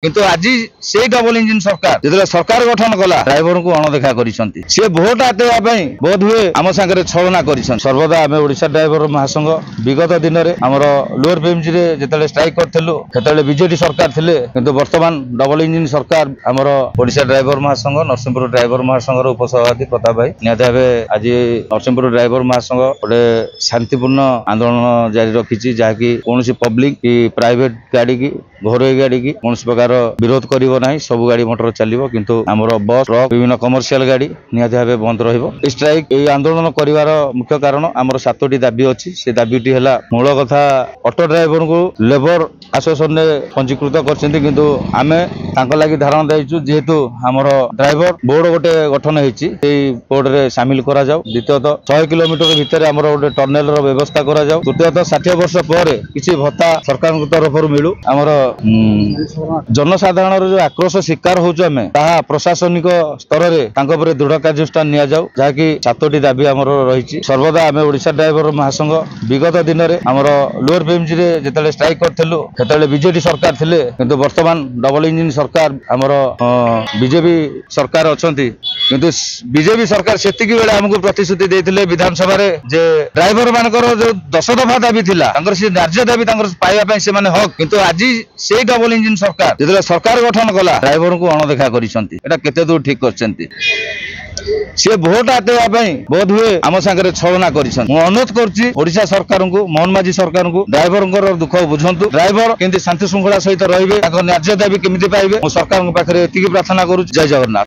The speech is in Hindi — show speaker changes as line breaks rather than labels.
किंतु आज से डबल इंजिन सरकार जो सरकार गठन कला ड्राइवर को अणदेखा करिसंती से भोट आतेवा बोध हुए आम सांगे छलना करिसन सर्वदा आम ओडिशा ड्राइवर महासंघ विगत दिन में आमर लोअर बीएमजी रे जेतले स्ट्राइक करथिलु सेतले बीजेडी सरकार थिले किंतु वर्तमान डबल इंजिन सरकार आमर ओडिशा ड्राइवर महासंघ नरसिंहपुर ड्राइवर महासंघ उपसभापति प्रताप भाई निहत भावे आज नरसिंहपुर ड्राइवर महासंघ गोटे शांतिपूर्ण आंदोलन जारी रखी जहाँकि कौन पब्लिक कि प्राइवेट गाड़ी की घरोई गाड़ी की कौन प्रकार विरोध करिवो नाही सब गाड़ी मोटर चलिवो किंतु हमर बस ट्रक विभिन्न कमर्शियल गाड़ी निहत भावे बंद रहिबो। स्ट्राइक ए आंदोलन करिवार मुख्य कारण हमर 7टी दाबी अछि से दाबीटी हला मूल कथा ऑटो ड्राइवर को लेबर एसोसिएशन ने पंजीकृत करछन्ती किंतु आमे तांका लागि धारणा दैछु जेहेतु हमर ड्राइवर बोर्ड गोटे गठन हेछि एई बोर्ड रे शामिल करा जाऊ। द्वितीयतः 100 किलोमीटर भितर हमर गोटे टनेल रो व्यवस्था करा जाऊ। तृतीयतः 60 वर्ष पर किछि भत्ता सरकार तरफ मिलू। हमर जनसाधारण जो आक्रोश शिकार होउछु आमे ताहा प्रशासनिक स्तर रे तांको परे दृढ़ कार्यानुष्ठान निया जाऊ जाकि 7टी दाबी हमर रहिछि। सर्वदा आमे ओडिशा ड्राइवर महासंघ विगत दिन में आमर लोअर बीएमजी रे जेतले स्ट्राइक करथिलु सेतले बीजेडी सरकार थिले किंतु वर्तमान डबल इंजिन सरकार आमर बीजेपी सरकार अछंती किंतु बीजेपी सरकार सेतिकी बेले हमको प्रतिश्रुति देथिले विधानसभा रे जे ड्राइवर मानकर जो 10 दफा दाबी थिला तांकर से न्याय दाबी तांकर पाइबा पई से माने हक किंतु आज से डबल इंजिन सरकार जो सरकार गठन कला ड्राइवर को अणदेखा करिसंती एटा केते दूर ठीक करछंती से भोट आतेवा बोध हुए आम सांगे छलना करिसन। मु अनुरोध करछि ओडिशा सरकार को मोहन माझी सरकार को ड्राइवर दुख बुझंतु ड्राइवर केमती शांति श्रृंखला सहित रहिबे ताको न्याय दाबी केमिति पाइबे मु सरकार पाखरे एतिकी प्रार्थना करू। जय जगन्नाथ।